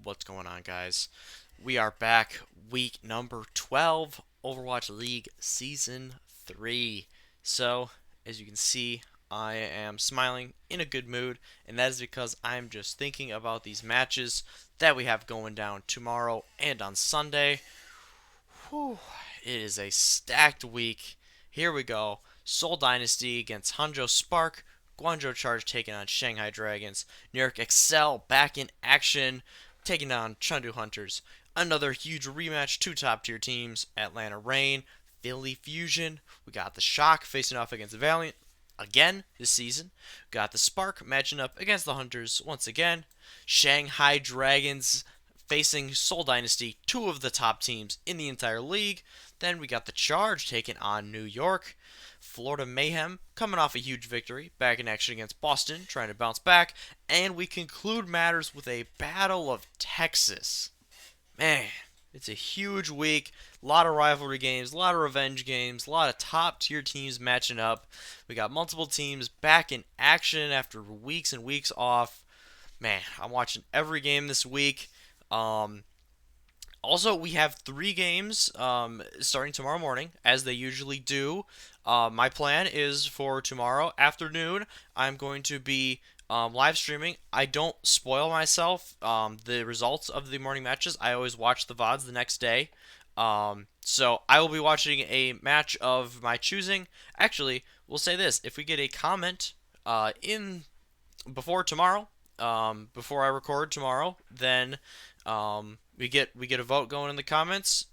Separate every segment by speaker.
Speaker 1: What's going on, guys? We are back, week number 12, Overwatch League Season 3. So, as you can see, I am smiling in a good mood, and that is because I'm just thinking about these matches that we have going down tomorrow and on Sunday. Whew, it is a stacked week. Here we go. Seoul Dynasty against Hangzhou Spark. Guangzhou Charge taking on Shanghai Dragons. New York Excel back in action, taking on Chengdu Hunters. Another huge rematch, two top tier teams. Atlanta Reign, Philly Fusion. We got the Shock facing off against Valiant again this season. Got the Spark matching up against the Hunters once again. Shanghai Dragons facing Seoul Dynasty, two of the top teams in the entire league. Then we got the Charge taking on New York. Florida Mayhem coming off a huge victory, back in action against Boston, trying to bounce back. And we conclude matters with a Battle of Texas. Man, it's a huge week. A lot of rivalry games, a lot of revenge games, a lot of top tier teams matching up. We got multiple teams back in action after weeks and weeks off. Man, I'm watching every game this week. Um, Also, we have three games starting tomorrow morning, as they usually do. My plan is for tomorrow afternoon, I'm going to be live streaming. I don't spoil myself the results of the morning matches. I always watch the VODs the next day. So I will be watching a match of my choosing. Actually, we'll say this: if we get a comment in before tomorrow, before I record tomorrow, then we get a vote going in the comments.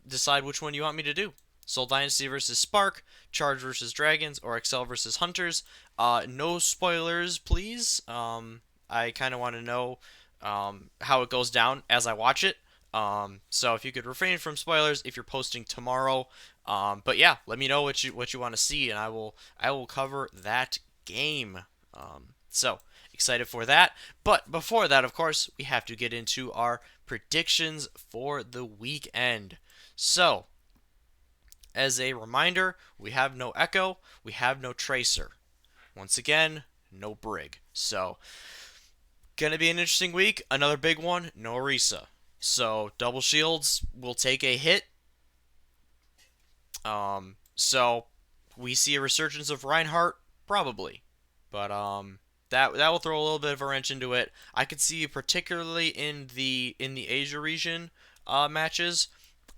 Speaker 1: Decide which one you want me to do. Seoul Dynasty versus Spark, Charge versus Dragons, or Excel versus Hunters. No spoilers, please. I kind of want to know how it goes down as I watch it. So if you could refrain from spoilers if you're posting tomorrow. But yeah, let me know what you want to see, and I will cover that game. So excited for that. But before that, of course, we have to get into our predictions for the weekend. So, as a reminder, we have no Echo, we have no Tracer. Once again, no Brig. So, gonna be an interesting week. Another big one, no Orisa. So, double shields will take a hit. So we see a resurgence of Reinhardt, probably. But that will throw a little bit of a wrench into it. I could see particularly in the Asia region matches,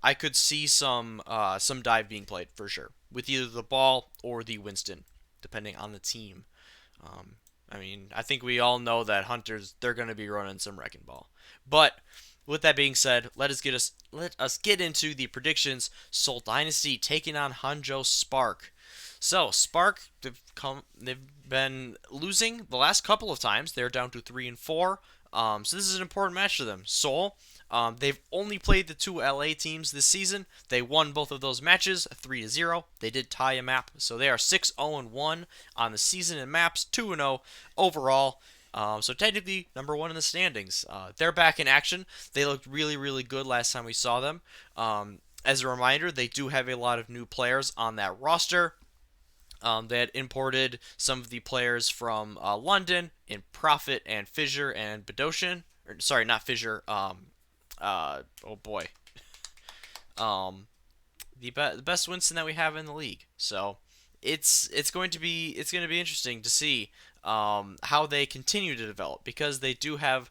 Speaker 1: I could see some dive being played for sure with either the ball or the Winston, depending on the team. Um, I mean, I think we all know that Hunters they're going to be running some wrecking ball. But with that being said, let us get into the predictions. Seoul Dynasty taking on Hangzhou Spark. So Spark, they've been losing the last couple of times. They're down to 3-4. So this is an important match to them. Seoul, they've only played the two LA teams this season. They won both of those matches 3-0. They did tie a map, so they are 6-0-1 on the season in maps, 2-0 overall. So technically number one in the standings. They're back in action. They looked really, really good last time we saw them. As a reminder, they do have a lot of new players on that roster. They had imported some of the players from London in Prophet and Fissure and Bedosian. Or, sorry, not Fissure. Oh boy. The best Winston that we have in the league. So it's going to be interesting to see how they continue to develop, because they do have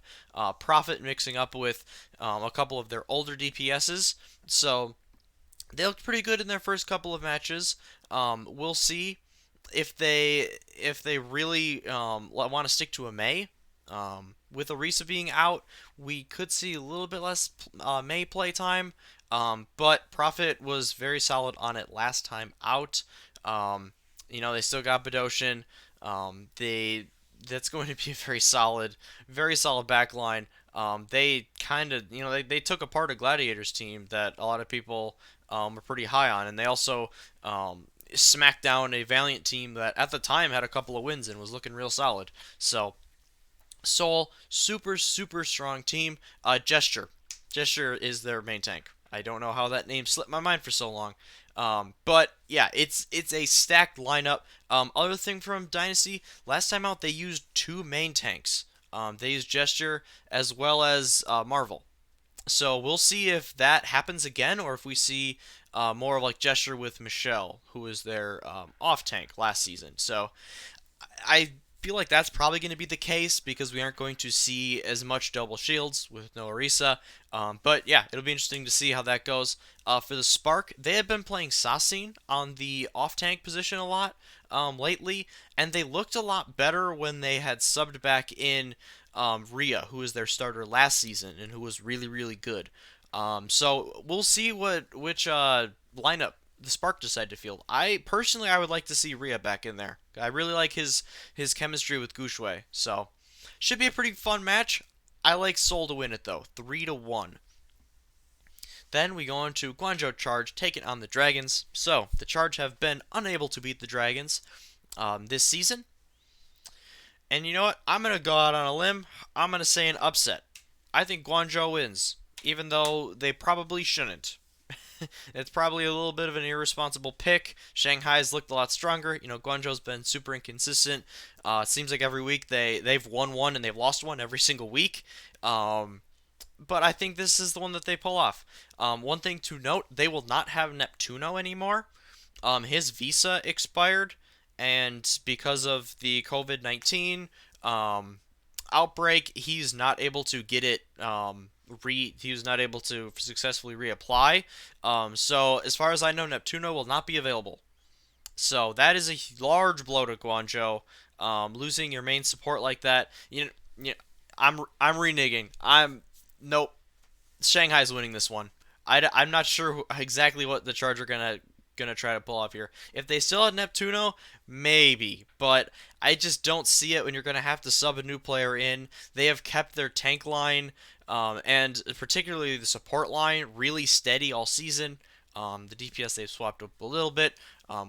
Speaker 1: Prophet mixing up with a couple of their older DPSs. So they looked pretty good in their first couple of matches. We'll see if they really want to stick to a Mei. With Orisa being out, we could see a little bit less Mei play time. But Prophet was very solid on it last time out. They still got Bedosian. That's going to be a very solid back line. They kind of, they took apart a Gladiators team that a lot of people were pretty high on, and they also smacked down a Valiant team that at the time had a couple of wins and was looking real solid. So Seoul, super super strong team. Gesture is their main tank. I don't know how that name slipped my mind for so long. But yeah, it's a stacked lineup. Other thing from Dynasty, last time out they used two main tanks. They use gesture as well as Marvel. So we'll see if that happens again, or if we see more of like gesture with Michelle, who was their off tank last season. So I feel like that's probably going to be the case because we aren't going to see as much double shields with no Orisa. But yeah, it'll be interesting to see how that goes. For the Spark, they have been playing Sasin on the off tank position a lot lately, and they looked a lot better when they had subbed back in Rhea, who was their starter last season and who was really, really good. So we'll see which lineup the Spark decide to field. I would like to see Rhea back in there. I really like his chemistry with Gushui. So should be a pretty fun match. I like Seoul to win it though, 3-1. Then we go into Guangzhou Charge taking on the Dragons. So the Charge have been unable to beat the Dragons this season. And you know what? I'm gonna go out on a limb. I'm gonna say an upset. I think Guangzhou wins, even though they probably shouldn't. It's probably a little bit of an irresponsible pick. Shanghai's looked a lot stronger. You know, Guangzhou's been super inconsistent. It seems like every week they've won one and they've lost one every single week. But I think this is the one that they pull off. One thing to note: they will not have Neptuno anymore. His visa expired, and because of the COVID-19 outbreak, he's not able to get it. He was not able to successfully reapply. So as far as I know, Neptuno will not be available. So that is a large blow to Guangzhou. Losing your main support like that, I'm reneging. Nope. Shanghai's winning this one. I'm not sure exactly what the Charge are gonna try to pull off here. If they still had Neptuno, maybe, but I just don't see it when you're gonna have to sub a new player in. They have kept their tank line and particularly the support line really steady all season. The DPS they've swapped up a little bit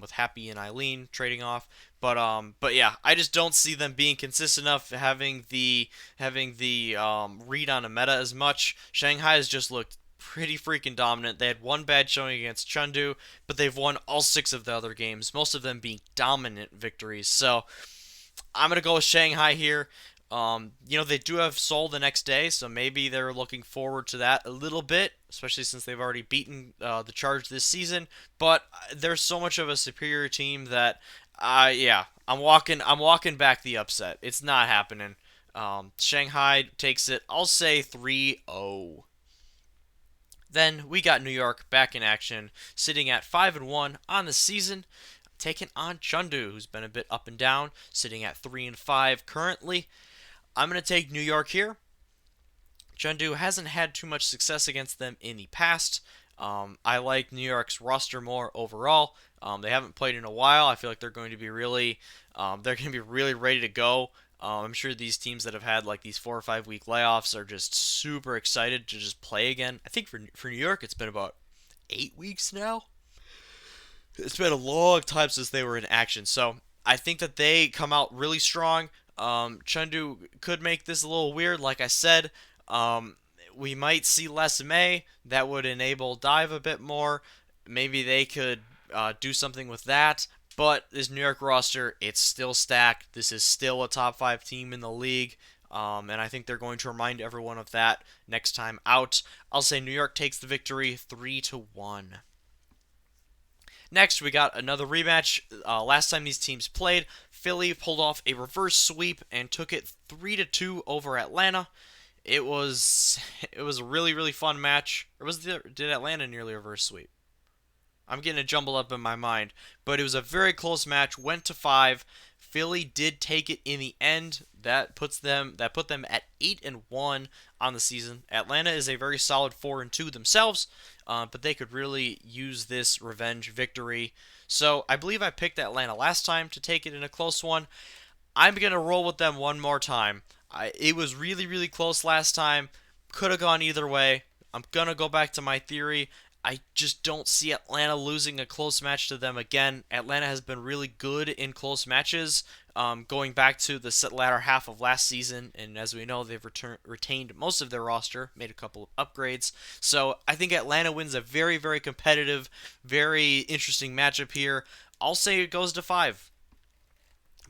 Speaker 1: with Happy and Eileen trading off, but yeah, I just don't see them being consistent enough, having the read on a meta as much. Shanghai has just looked pretty freaking dominant. They had one bad showing against Chengdu, but they've won all 6 of the other games, most of them being dominant victories. So I'm gonna go with Shanghai here. They do have Seoul the next day, so maybe they're looking forward to that a little bit, especially since they've already beaten the Charge this season. But they're so much of a superior team that, yeah, I'm walking back the upset. It's not happening. Shanghai takes it. I'll say 3-0. Then we got New York back in action, sitting at 5-1 on the season, taking on Chengdu, who's been a bit up and down, sitting at 3-5 currently. I'm going to take New York here. Chengdu hasn't had too much success against them in the past. I like New York's roster more overall. They haven't played in a while. I feel like they're going to be really ready to go. I'm sure these teams that have had like these 4 or 5 week layoffs are just super excited to just play again. I think for New York, it's been about 8 weeks now. It's been a long time since they were in action, so I think that they come out really strong. Chengdu could make this a little weird, like I said. We might see less Mei. That would enable dive a bit more. Maybe they could do something with that. But this New York roster, it's still stacked. This is still a top 5 team in the league. And I think they're going to remind everyone of that next time out. I'll say New York takes the victory 3-1. Next, we got another rematch. Last time these teams played, Philly pulled off a reverse sweep and took it 3-2 over Atlanta. It was a really, really fun match. Or did Atlanta nearly reverse sweep? I'm getting a jumble up in my mind, but it was a very close match. Went to 5. Philly did take it in the end. That put them at 8-1 on the season. Atlanta is a very solid 4-2 themselves, but they could really use this revenge victory. So I believe I picked Atlanta last time to take it in a close one. I'm gonna roll with them one more time. It was really, really close last time. Could have gone either way. I'm gonna go back to my theory. I just don't see Atlanta losing a close match to them again. Atlanta has been really good in close matches, going back to the latter half of last season, and as we know, they've retained most of their roster, made a couple of upgrades. So I think Atlanta wins a very, very competitive, very interesting matchup here. I'll say it goes to 5.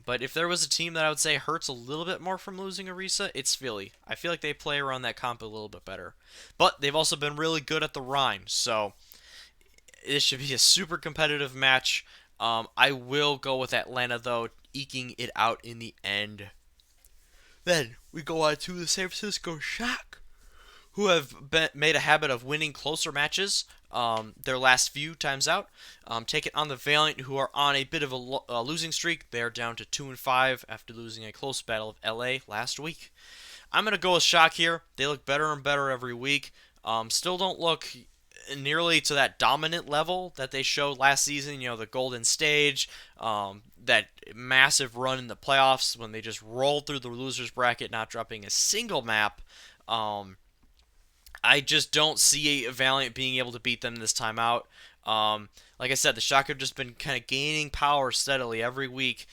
Speaker 1: But if there was a team that I would say hurts a little bit more from losing Arisa, it's Philly. I feel like they play around that comp a little bit better. But they've also been really good at the Rhine, so this should be a super competitive match. I will go with Atlanta, though, eking it out in the end. Then we go on to the San Francisco Shock, who have made a habit of winning closer matches their last few times out. Take it on the Valiant, who are on a bit of a losing streak. They are down to 2-5 after losing a close battle of LA last week. I'm going to go with Shock here. They look better and better every week. Still don't look nearly to that dominant level that they showed last season. You know, the golden stage, that massive run in the playoffs when they just rolled through the losers bracket, not dropping a single map. I just don't see Valiant being able to beat them this time out. Like I said, the Shock have just been kind of gaining power steadily every week.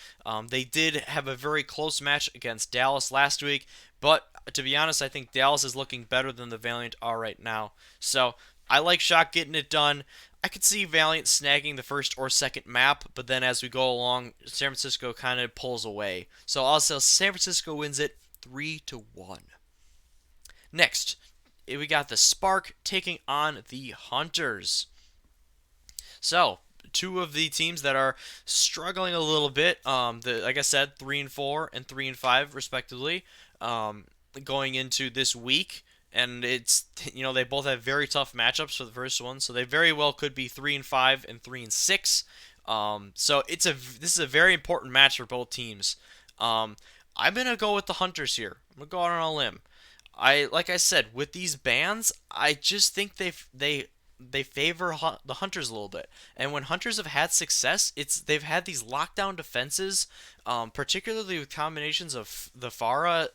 Speaker 1: They did have a very close match against Dallas last week, but to be honest, I think Dallas is looking better than the Valiant are right now. So I like Shock getting it done. I could see Valiant snagging the first or second map, but then as we go along, San Francisco kind of pulls away. So I'll say San Francisco wins it 3-1. Next, we got the Spark taking on the Hunters. So, two of the teams that are struggling a little bit, like I said, 3-4 and 3-5 respectively, going into this week. And it's, they both have very tough matchups for the first one, so they very well could be 3-5 and 3-6. So this is a very important match for both teams. I'm gonna go with the Hunters here. I'm gonna go out on a limb. Like I said, with these bans, I just think they favor the Hunters a little bit. And when Hunters have had success, they've had these lockdown defenses, particularly with combinations of the Pharah,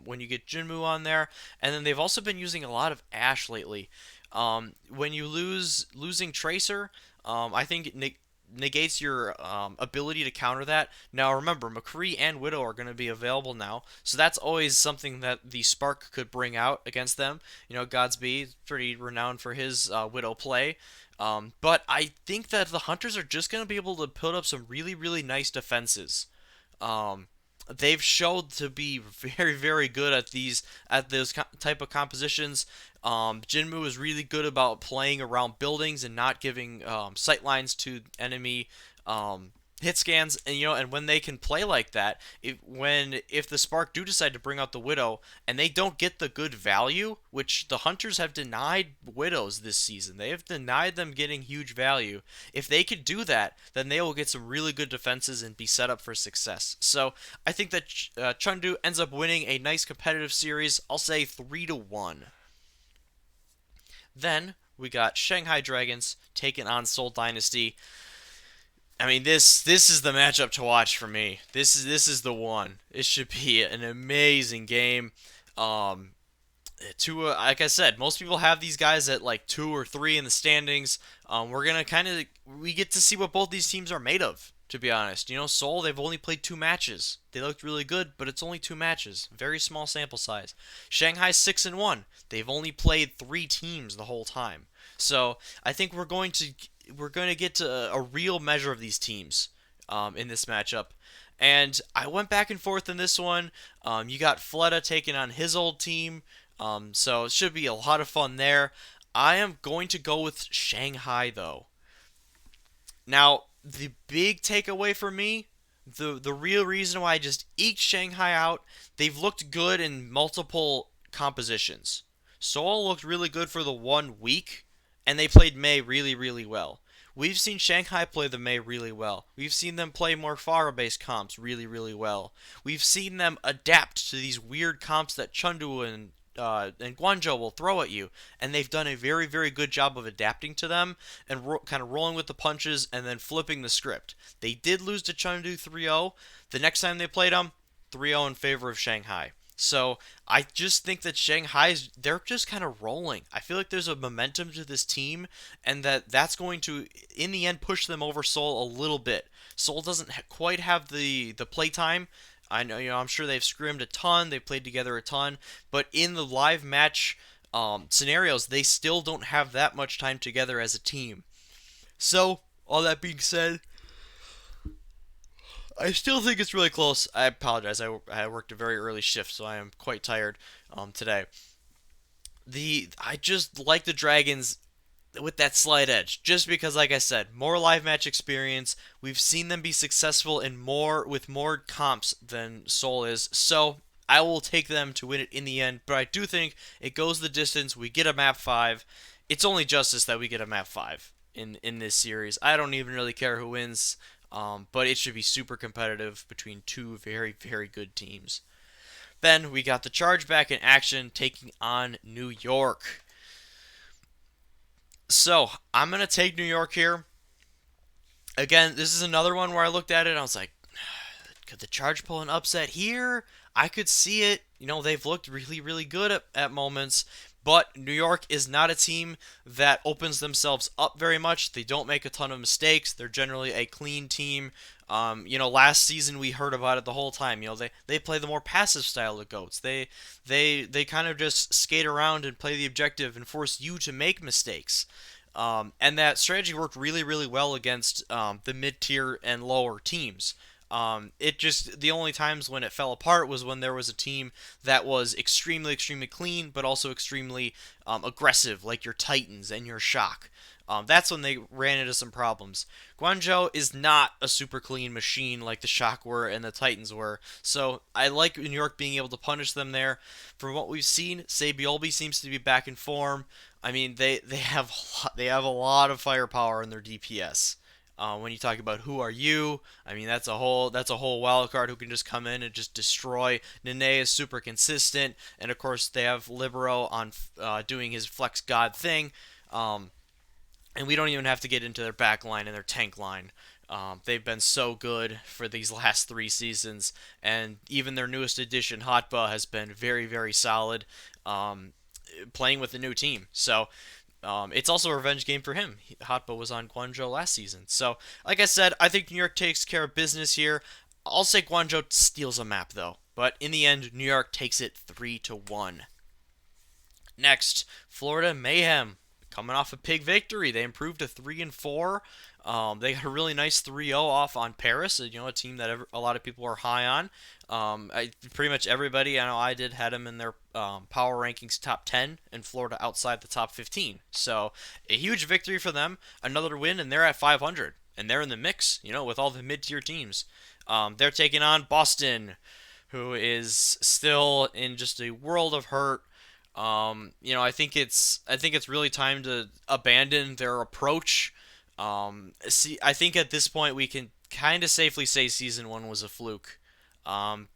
Speaker 1: when you get Jinmu on there, and then they've also been using a lot of Ashe lately. When you losing Tracer, I think negates your ability to counter that. Now remember, McCree and Widow are going to be available now, so that's always something that the Spark could bring out against them. Godspeed, pretty renowned for his Widow play. But I think that the Hunters are just going to be able to put up some really, really nice defenses. They've showed to be very, very good at those type of compositions. Jinmu is really good about playing around buildings and not giving sightlines to enemy hit scans, and when they can play like that, if the Spark do decide to bring out the Widow and they don't get the good value, which the Hunters have denied Widows this season, they have denied them getting huge value. If they could do that, then they will get some really good defenses and be set up for success. So I think that Chengdu ends up winning a nice competitive series. I'll say 3-1. Then we got Shanghai Dragons taking on Seoul Dynasty. I mean, this is the matchup to watch for me. This is the one. It should be an amazing game. Like I said, most people have these guys at like 2 or 3 in the standings. We get to see what both these teams are made of. To be honest, Seoul, they've only played 2 matches. They looked really good, but it's only 2 matches. Very small sample size. Shanghai 6-1. They've only played 3 teams the whole time. So I think we're going to get to a real measure of these teams in this matchup. And I went back and forth in this one. You got Fleta taking on his old team. So it should be a lot of fun there. I am going to go with Shanghai, though. Now, the big takeaway for me, the real reason why I just eked Shanghai out, they've looked good in multiple compositions. Seoul looked really good for the 1 week, and they played Mei really, really well. We've seen Shanghai play the Mei really well. We've seen them play more Pharah-based comps really, really well. We've seen them adapt to these weird comps that Chengdu and Guangzhou will throw at you, and they've done a very, very good job of adapting to them and kind of rolling with the punches and then flipping the script. They did lose to Chengdu 3-0. The next time they played them, 3-0 in favor of Shanghai. So I just think that they're just kind of rolling. I feel like there's a momentum to this team, and that's going to, in the end, push them over Seoul a little bit. Seoul doesn't quite have the play time. I know, I'm sure they've scrimmed a ton, they've played together a ton, but in the live match scenarios, they still don't have that much time together as a team. So, all that being said, I still think it's really close. I apologize. I worked a very early shift, so I am quite tired today. I just like the Dragons with that slight edge, just because, like I said, more live match experience. We've seen them be successful in more with more comps than Seoul is, so I will take them to win it in the end. But I do think it goes the distance. We get a map five. It's only justice that we get a map five in this series. I don't even really care who wins, but it should be super competitive between two very very good teams. Then we got the Chargeback in action taking on New York. So I'm gonna take New York here. Again, this is another one where I looked at it and I was like, could the Charge pull an upset here? I could see it. They've looked really, really good at moments, but New York is not a team that opens themselves up very much. They don't make a ton of mistakes. They're generally a clean team. Last season we heard about it the whole time. They play the more passive style of goats. They kind of just skate around and play the objective and force you to make mistakes. And that strategy worked really, really well against the mid tier and lower teams. It just the only times when it fell apart was when there was a team that was extremely, extremely clean, but also extremely aggressive, like your Titans and your Shock. That's when they ran into some problems. Guangzhou is not a super clean machine like the Shock were and the Titans were, so I like New York being able to punish them there. From what we've seen, Sabiolbi seems to be back in form. I mean, they have a lot of firepower in their DPS. When you talk about who are you, I mean that's a whole wild card who can just come in and just destroy. Nene is super consistent, and of course they have Libero on doing his flex god thing. And we don't even have to get into their back line and their tank line. They've been so good for these last 3 seasons, and even their newest addition, Hotba, has been very, very solid, playing with the new team. So it's also a revenge game for him. Hotba was on Guangzhou last season. So, like I said, I think New York takes care of business here. I'll say Guangzhou steals a map, though. But in the end, New York takes it 3-1. Next, Florida Mayhem, coming off a big victory. They improved to 3-4. They got a really nice 3-0 off on Paris, a team that a lot of people are high on. Pretty much everybody, I know I did, had them in their power rankings top 10, and Florida outside the top 15. So a huge victory for them. Another win, and they're at 500, and they're in the mix, with all the mid-tier teams. They're taking on Boston, who is still in just a world of hurt. I think it's really time to abandon their approach. I think at this point we can kind of safely say season one was a fluke.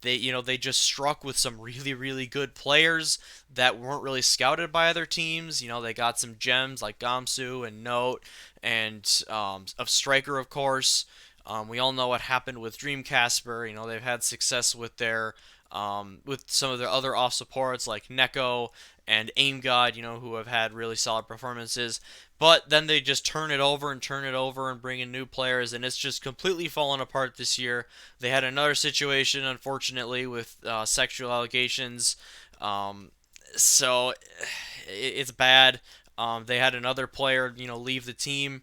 Speaker 1: They just struck with some really, really good players that weren't really scouted by other teams. They got some gems like Gamsu and Note and of Striker, of course. We all know what happened with Dream Casper. They've had success with some of their other off supports like Neko and Aim God, who have had really solid performances. But then they just turn it over and turn it over and bring in new players, and it's just completely fallen apart this year. They had another situation, unfortunately, with sexual allegations. So it's bad. They had another player, leave the team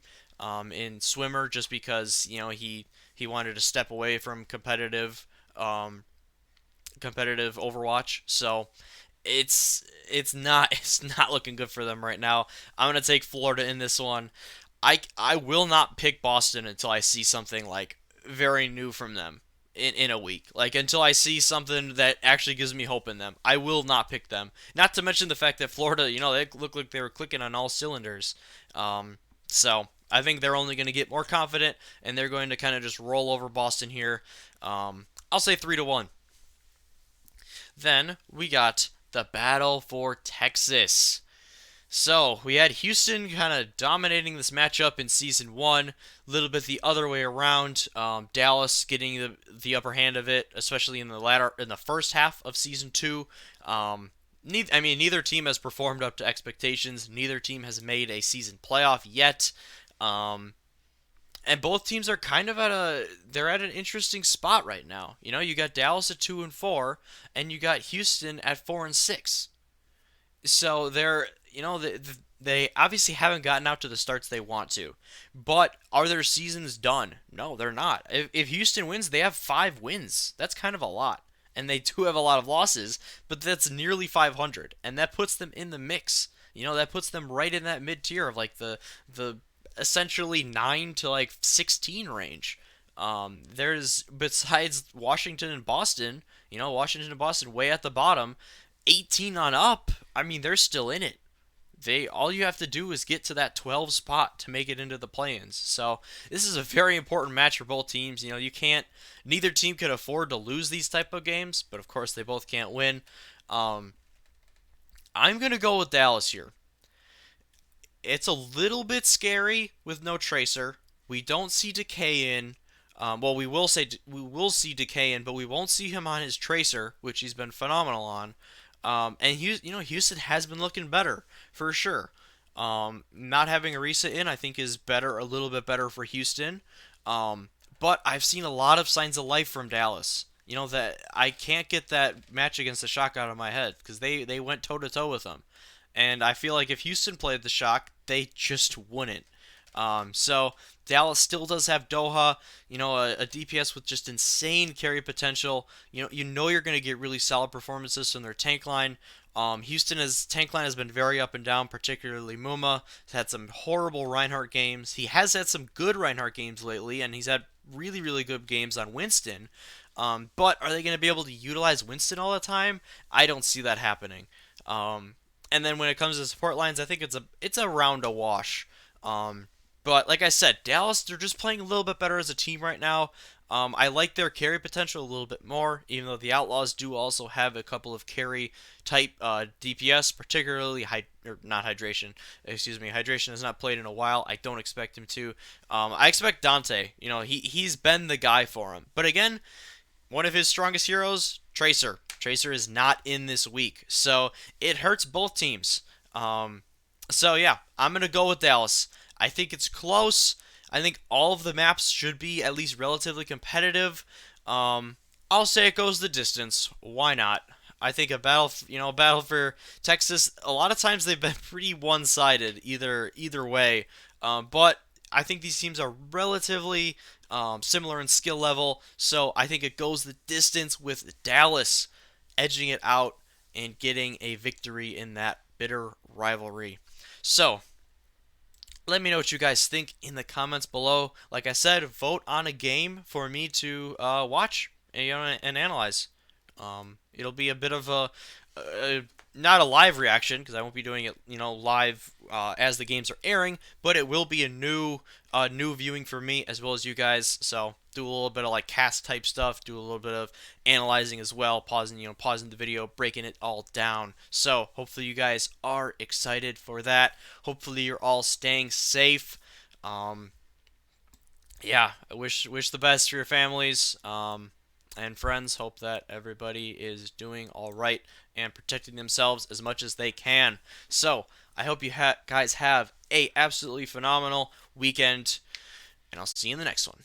Speaker 1: in Swimmer just because he wanted to step away from competitive Overwatch. So it's not looking good for them right now. I'm gonna take Florida in this one. I will not pick Boston until I see something like very new from them in a week. Like until I see something that actually gives me hope in them. I will not pick them. Not to mention the fact that Florida, they look like they were clicking on all cylinders. So I think they're only going to get more confident and they're going to kind of just roll over Boston here. I'll say 3-1. Then we got the battle for Texas. So we had Houston kind of dominating this matchup in season one, a little bit the other way around. Dallas getting the upper hand of it, especially in the first half of season two. Neither team has performed up to expectations. Neither team has made a season playoff yet. And both teams are kind of they're at an interesting spot right now. You got Dallas at 2-4, and you got Houston at 4-6. So they obviously haven't gotten out to the starts they want to. But are their seasons done? No, they're not. If Houston wins, they have 5 wins. That's kind of a lot. And they do have a lot of losses, but that's nearly 500, and that puts them in the mix. That puts them right in that mid tier of like the essentially 9 to like 16 range. There's besides Washington and Boston, Washington and Boston way at the bottom, 18 on up. I mean, they're still in it. They all you have to do is get to that 12 spot to make it into the play-ins. So this is a very important match for both teams. You can't. Neither team could afford to lose these type of games, but of course they both can't win. Um, I'm gonna go with Dallas here. It's a little bit scary with no Tracer. We don't see Decay in. Well, we will see Decay in, but we won't see him on his Tracer, which he's been phenomenal on. And Houston has been looking better for sure. Not having Arisa in, I think, is better, a little bit better for Houston. But I've seen a lot of signs of life from Dallas. That I can't get that match against the Shock out of my head because they went toe to toe with them. And I feel like if Houston played the Shock, they just wouldn't. So Dallas still does have Doha, a DPS with just insane carry potential. You're going to get really solid performances from their tank line. Houston's tank line has been very up and down, particularly Muma. He's had some horrible Reinhardt games. He has had some good Reinhardt games lately, and he's had really, really good games on Winston. But are they going to be able to utilize Winston all the time? I don't see that happening. And then when it comes to support lines, I think it's around a wash. But like I said, Dallas, they're just playing a little bit better as a team right now. I like their carry potential a little bit more, even though the Outlaws do also have a couple of carry type DPS, particularly not hydration. Excuse me, hydration has not played in a while. I don't expect him to. I expect Dante. He's been the guy for him. But again, one of his strongest heroes, Tracer. Tracer is not in this week, so it hurts both teams. So yeah, I'm gonna go with Dallas. I think it's close. I think all of the maps should be at least relatively competitive. I'll say it goes the distance. Why not? I think a battle for Texas. A lot of times they've been pretty one-sided, either way. But I think these teams are relatively similar in skill level, so I think it goes the distance with Dallas edging it out and getting a victory in that bitter rivalry. So, let me know what you guys think in the comments below. Like I said, vote on a game for me to watch and analyze. It'll be a bit of a not a live reaction because I won't be doing it, live as the games are airing, but it will be a new viewing for me as well as you guys. So do a little bit of like cast type stuff, do a little bit of analyzing as well, pausing the video, breaking it all down. So hopefully you guys are excited for that. Hopefully you're all staying safe. Yeah, I wish the best for your families. And friends. Hope that everybody is doing all right and protecting themselves as much as they can. So I hope you guys have a absolutely phenomenal weekend, and I'll see you in the next one.